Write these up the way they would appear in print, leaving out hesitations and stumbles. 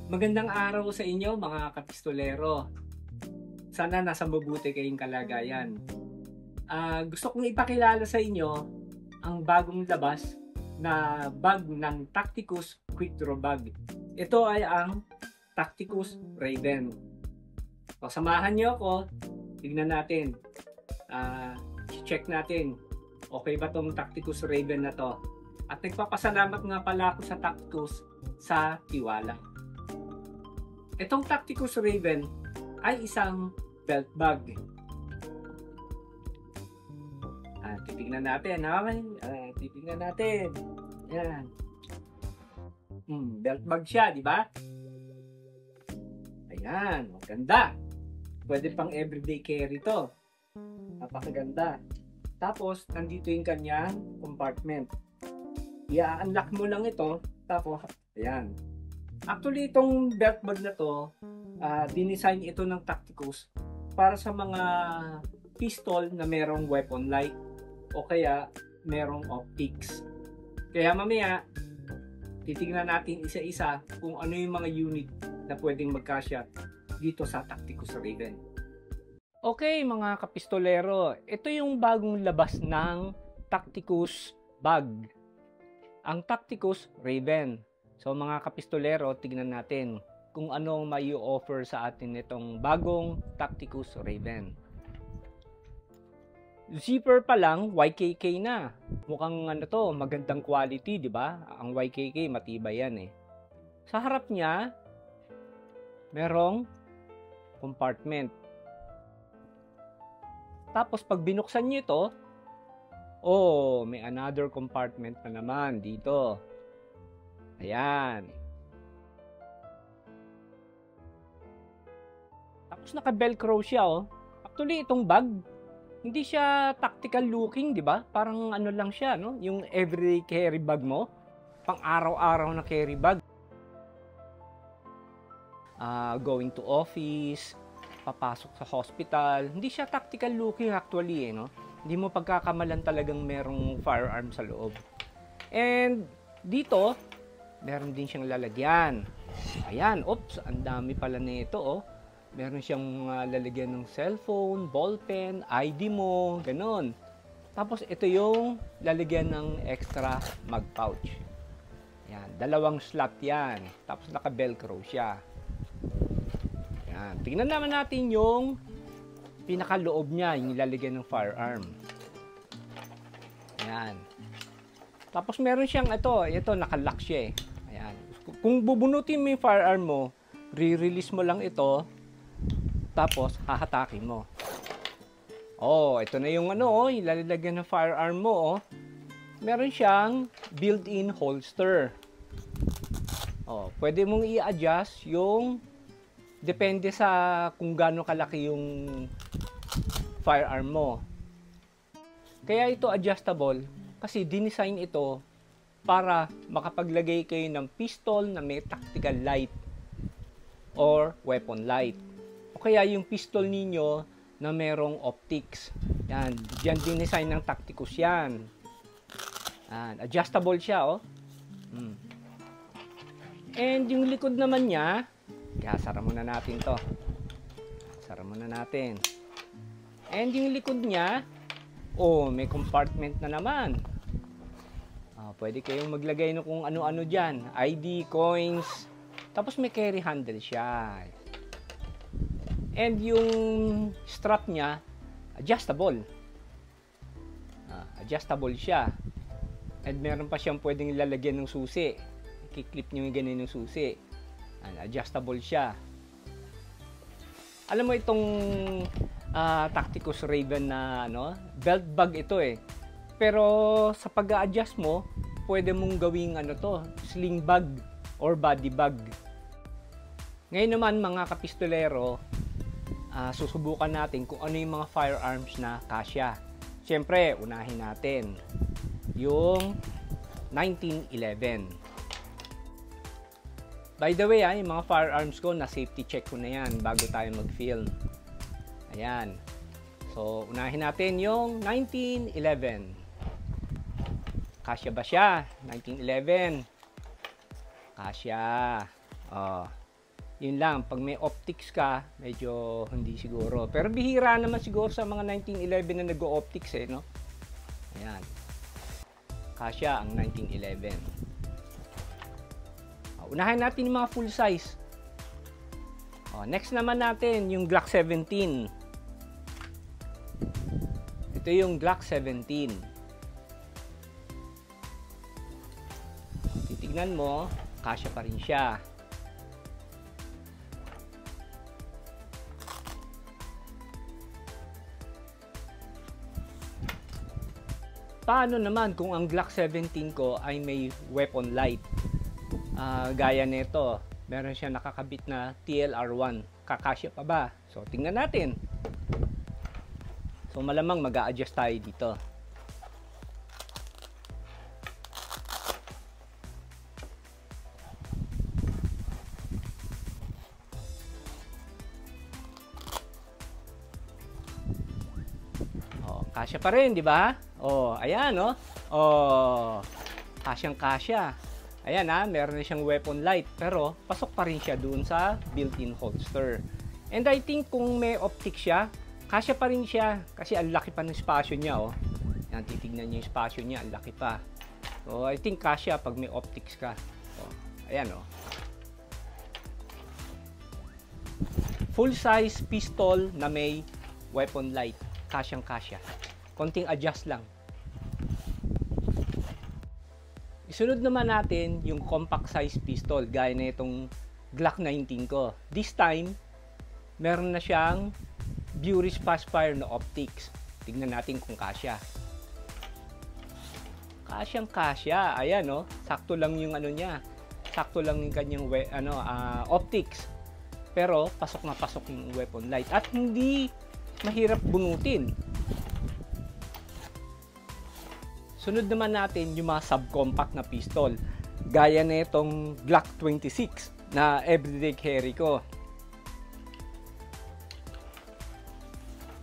Magandang araw sa inyo mga kapistolero. Sana nasa mabuti kayong kalagayan. Gusto kong ipakilala sa inyo ang bagong labas na bag ng Tacticus Quick Draw Bag. Ito ay ang Tacticus Raven. So, samahan niyo ako, tignan natin. Check natin, okay ba tong Tacticus Raven na to? At nagpapasalamat nga pala ako sa Tacticus sa tiwala. Itong Tacticus Raven ay isang belt bag. Titignan natin. Titignan natin. Yan. Belt bag siya, di ba? Ayan, maganda. Pwede pang everyday carry to. Napakaganda. Tapos, nandito yung kanyang compartment. I-unlock mo lang ito. Tapos, ayan. Actually, itong belt bag na to, dinesign ito ng Tacticus para sa mga pistol na merong weapon light o kaya merong optics. Kaya mamaya, titignan natin isa-isa kung ano yung mga unit na pwedeng magkasya dito sa Tacticus Raven. Okay mga kapistolero, ito yung bagong labas ng Tacticus bag. Ang Tacticus Raven. So mga kapistolero, tignan natin kung ano ang may offer sa atin nitong bagong Tacticus Raven. Zipper pa lang, YKK na. Mukhang ano to, magandang quality, di ba? Ang YKK, matibay yan eh. Sa harap niya, merong compartment. Tapos pag binuksan niyo ito, may another compartment na naman dito. Ayan. Tapos naka-velcro siya oh. Actually itong bag, hindi siya tactical looking, di ba? Parang ano lang siya, no? Yung everyday carry bag mo, pang araw-araw na carry bag. Going to office, papasok sa hospital, hindi siya tactical looking actually, no? Hindi mo pagkakamalan talagang merong firearm sa loob. And dito, meron din siyang lalagyan. Ayan, oops, ang dami pala nito oh. Meron siyang lalagyan ng cellphone, ballpen, ID mo, ganon. Tapos ito yung lalagyan ng extra mag pouch. Ayan, dalawang slot yan. Tapos naka-velcro siya. Ayan, tingnan naman natin yung pinakaloob niya, yung lalagyan ng firearm. Ayan. Tapos meron siyang ito naka-lock siya eh. Ayan. Kung bubunutin mo yung firearm mo, re-release mo lang ito, tapos hahatakin mo. Ito na yung yung lalagyan ng firearm mo Meron siyang built-in holster. Pwede mong i-adjust yung depende sa kung gaano kalaki yung firearm mo. Kaya ito adjustable kasi dinesign ito para makapaglagay kayo ng pistol na may tactical light or weapon light. O kaya yung pistol ninyo na merong optics. Yan, diyan dinesign ng Tacticus yan. Yan, adjustable siya And yung likod naman niya, sara muna natin to. Sara muna natin. And yung likod niya, may compartment na naman. Pwede kayong maglagay ng kung ano-ano dyan. ID, coins. Tapos may carry handle siya. And yung strap niya, adjustable. Adjustable siya. And meron pa siyang pwedeng ilalagyan ng susi. I-clip nyo yung ganun ng susi. Adjustable siya. Alam mo itong Tacticus Raven na belt bag ito eh. Pero sa pag-a-adjust mo, pwede mong gawing sling bag or body bag. Ngayon naman mga kapistolero, susubukan natin kung ano yung mga firearms na kasya. Siyempre, unahin natin yung 1911. By the way, yung mga firearms ko, na safety check ko na yan bago tayo mag-film. Ayan. So, unahin natin yung 1911. Kasya ba siya? 1911. Kasya. Yun lang, pag may optics ka, medyo hindi siguro. Pero bihira naman siguro sa mga 1911 na nag-o-optics no? Ayan. Kasya ang 1911. Unahin natin yung mga full size. Next naman natin, yung Glock 17. Ito yung Glock 17. Titignan mo, kasya pa rin siya. Paano naman kung ang Glock 17 ko ay may weapon light? Gaya nito, meron siya nakakabit na TLR1. Kakasya pa ba? So, tingnan natin. So, malamang mag-a-adjust tayo dito. Kasya pa rin, di ba? Ayan, kasyang-kasya. Ayan, meron na siyang weapon light, pero pasok pa rin siya doon sa built-in holster. And I think kung may optic siya, kasya pa rin siya, kasi ang laki pa ng spasyo niya, Yan, titignan niyo yung spasyo niya, ang laki pa. So, I think kasya pag may optics ka. Ayan, Full size pistol na may weapon light. Kasyang-kasya. Konting adjust lang. Isunod naman natin yung compact size pistol gaya na itong Glock 19 ko. This time, meron na siyang Buris Fastfire na optics. Tignan natin kung kasya. Kasyang-kasya. Ayan, sakto lang yung niya. Sakto lang yung kanyang optics. Pero pasok na pasok yung weapon light at hindi mahirap bunutin. Sunod naman natin yung mga subcompact na pistol. Gaya na itong Glock 26 na everyday carry ko.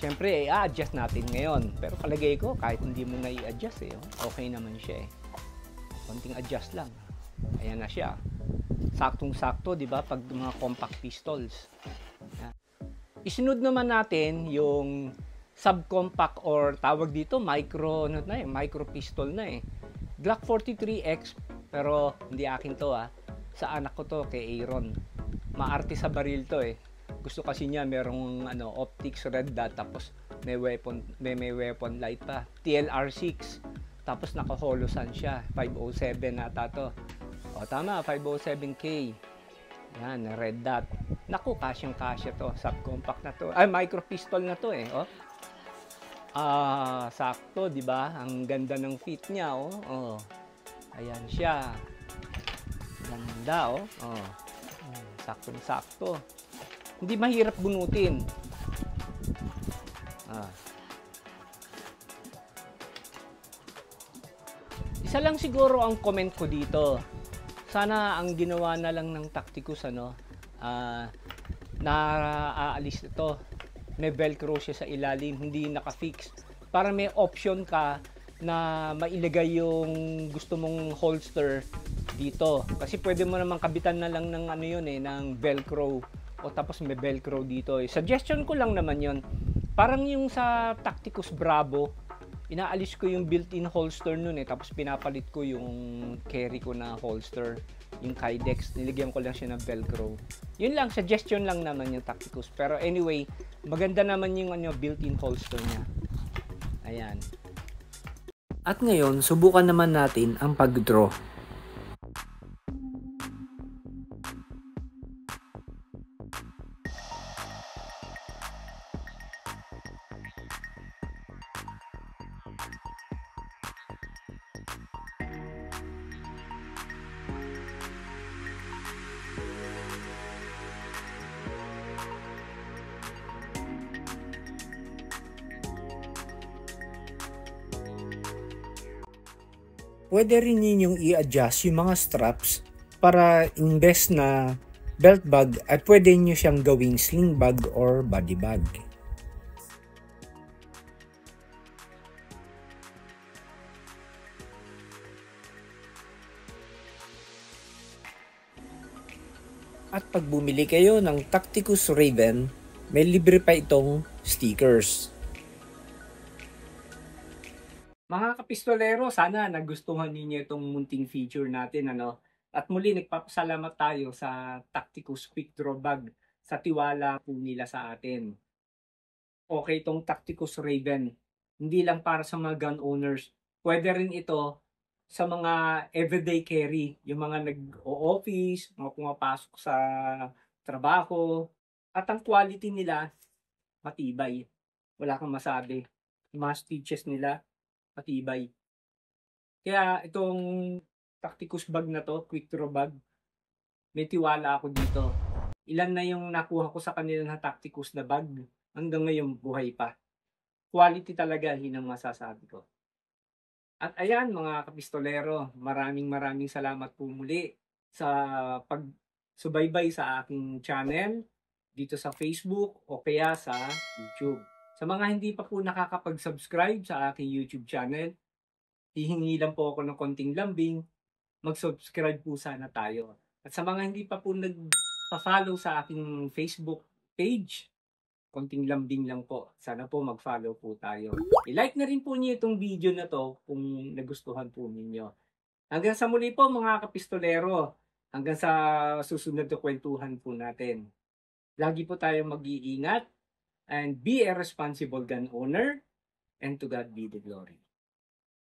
Siyempre, i-adjust natin ngayon. Pero palagay ko, kahit hindi mo na i-adjust, okay naman siya. Konting adjust lang. Ayan na siya. Saktong-sakto, di ba? Pag mga compact pistols. Isunod naman natin yung subcompact or tawag dito micro pistol na Glock 43X, pero hindi akin to sa anak ko to, kay Aaron. Maarte sa baril to Gusto kasi niya merong optics red dot, tapos may weapon light pa. TLR6. Tapos naka-holosan siya. 507 nata to. Tama, 507K. Yan, red dot. Naku, kasyang-kasya to. Subcompact na to. Ay, micro pistol na to sakto, di ba? Ang ganda ng fit niya, Ayan siya. Ganda, Saktong-sakto. Hindi mahirap bunutin. Isa lang siguro ang comment ko dito. Sana ang ginawa na lang ng Tacticus na aalis ito. May velcro siya sa ilalim, hindi naka-fix. Para may option ka na mailagay yung gusto mong holster dito. Kasi pwede mo naman kabitan na lang ng ng velcro. O tapos may velcro dito. Suggestion ko lang naman yon. Parang yung sa Tacticus Bravo, inaalis ko yung built-in holster nun tapos pinapalit ko yung carry ko na holster, yung Kydex, niligyan ko lang siya ng velcro. Yun lang, suggestion lang naman yung Tacticus. Pero anyway, maganda naman yung built-in holster niya. Ayan. At ngayon, subukan naman natin ang pag-draw. Pwede rin ninyong i-adjust yung mga straps para imbes na belt bag at pwede nyo siyang gawing sling bag or body bag. At pag bumili kayo ng Tacticus Raven, may libre pa itong stickers. Mga kapistolero, sana nagustuhan ninyo itong munting feature natin, ano? At muli, nagpapasalamat tayo sa Tacticus Quick Draw Bag sa tiwala po nila sa atin. Okay itong Tacticus Raven. Hindi lang para sa mga gun owners. Pwede rin ito sa mga everyday carry. Yung mga nag-o-office, mga pumapasok sa trabaho. At ang quality nila, matibay. Wala kang masabi. Yung mga stitches nila, matibay. Kaya itong Tacticus bag na to, quick draw bag, may tiwala ako dito. Ilan na yung nakuha ko sa kanila na Tacticus na bag, hanggang ngayon buhay pa. Quality talaga, yun ang masasabi ko. At ayan mga kapistolero, maraming salamat po muli sa pagsubaybay sa aking channel dito sa Facebook o kaya sa YouTube. Sa mga hindi pa po nakakapag-subscribe sa aking YouTube channel, hihingi lang po ako ng konting lambing, mag-subscribe po sana tayo. At sa mga hindi pa po nagpa-follow sa aking Facebook page, konting lambing lang po. Sana po mag-follow po tayo. I-like na rin po niyo itong video na to kung nagustuhan po ninyo. Hanggang sa muli po mga kapistolero. Hanggang sa susunod na kwentuhan po natin. Lagi po tayong mag-iingat and be a responsible gun owner, and to God be the glory.